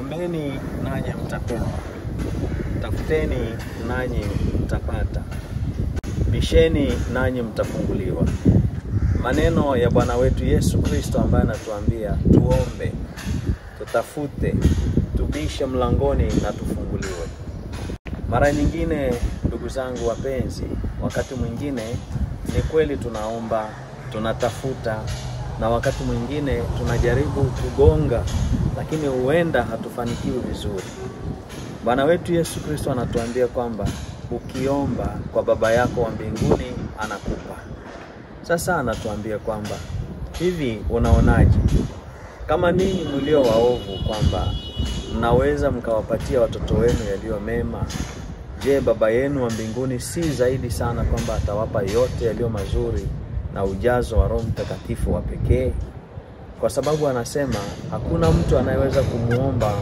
Ombeni nanyi mtapewa, tafuteni nanyi mtapata, bisheni nanyi mtafunguliwa. Maneno ya Bwana wetu Yesu Kristo ambaye anatuambia tuombe, tutafute, tubishe mlangoni na tufunguliwe. Mara nyingine ndugu zangu wapenzi, wakati mwingine ni kweli tunaomba, tunatafuta, na wakati mwingine tunajaribu kugonga, lakini huenda hatufanikiwi vizuri. Bwana wetu Yesu Kristo anatuambia kwamba ukiomba kwa Baba yako wa mbinguni anakupa. Sasa anatuambia kwamba hivi unaonaje? Kama ninyi mlio waovu kwamba mnaweza mkawapatia watoto wenu yaliyo mema, je, Baba yenu wa mbinguni si zaidi sana kwamba atawapa yote yaliyo mazuri na ujazo wa Roho Mtakatifu wa pekee? Kwa sababu anasema hakuna mtu anayeweza kumuomba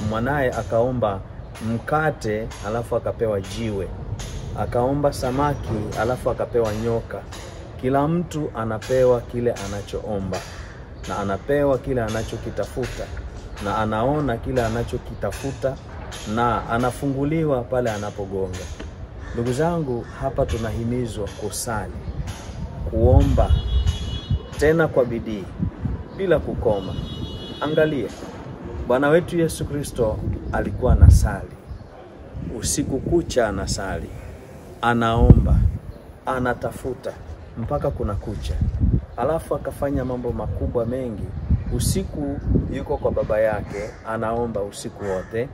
mwanae akaomba mkate alafu akapewa jiwe, akaomba samaki alafu akapewa nyoka. Kila mtu anapewa kile anachoomba, na anapewa kile anachokitafuta, na anaona kile anachokitafuta, na anafunguliwa pale anapogonga. Ndugu zangu, hapa tunahimizwa kusali, kuomba, tena kwa bidii, bila kukoma. Angalia, Bwana wetu Yesu Kristo alikuwa anasali. Usiku kucha anasali, anaomba, anatafuta mpaka kuna kucha. Alafu akafanya mambo makubwa mengi. Usiku yuko kwa Baba yake, anaomba usiku wote.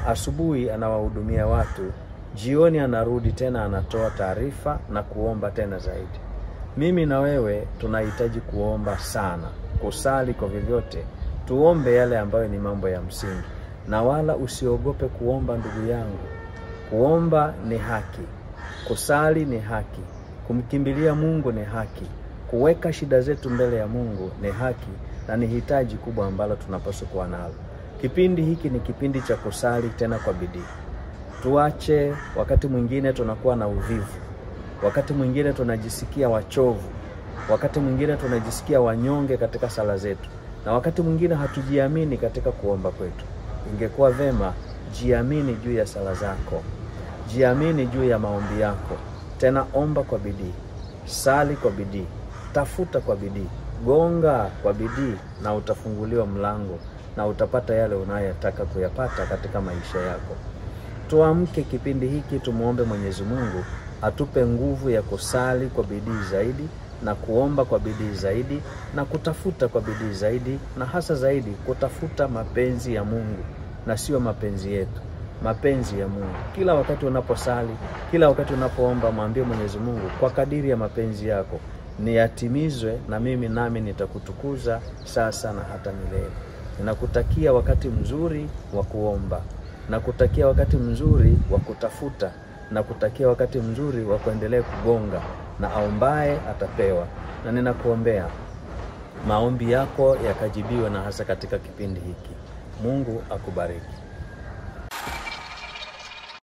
Asubuhi anawahudumia watu. Jioni anarudi tena, anatoa taarifa na kuomba tena zaidi. Mimi na wewe tunahitaji kuomba sana, kusali kwa vyovyote. Tuombe yale ambayo ni mambo ya msingi. Na wala usiogope kuomba ndugu yangu. Kuomba ni haki. Kusali ni haki. Kumkimbilia Mungu ni haki. Kuweka shida zetu mbele ya Mungu ni haki, na ni hitaji kubwa ambalo tunapaswa kuwa nalo. Kipindi hiki ni kipindi cha kusali tena kwa bidii. Tuache wakati mwingine tunakuwa na uvivu. Wakati mwingine tunajisikia wachovu. Wakati mwingine tunajisikia wanyonge katika sala zetu. Na wakati mwingine hatujiamini katika kuomba kwetu. Ingekuwa vema jiamini juu ya sala zako. Jiamini juu ya maombi yako. Tena omba kwa bidii. Sali kwa bidii. Tafuta kwa bidii. Gonga kwa bidii, na utafunguliwa mlango, na utapata yale unayotaka kuyapata katika maisha yako. Tuamke kipindi hiki, tumuombe Mwenyezi Mungu atupe nguvu ya kusali kwa bidii zaidi, na kuomba kwa bidii zaidi, na kutafuta kwa bidii zaidi, na hasa zaidi kutafuta mapenzi ya Mungu na sio mapenzi yetu. Mapenzi ya Mungu. Kila wakati unaposali, kila wakati unapoomba, mwambie Mwenyezi Mungu, kwa kadiri ya mapenzi yako niyatimizwe, na mimi nami nitakutukuza sasa na hata milele. Ninakutakia wakati mzuri wa kuomba, nakutakia wakati mzuri wa kutafuta, nakutakia wakati mzuri wa kuendelea kugonga, na aombaye atapewa. Na ninakuombea maombi yako yakajibiwe, na hasa katika kipindi hiki. Mungu akubariki.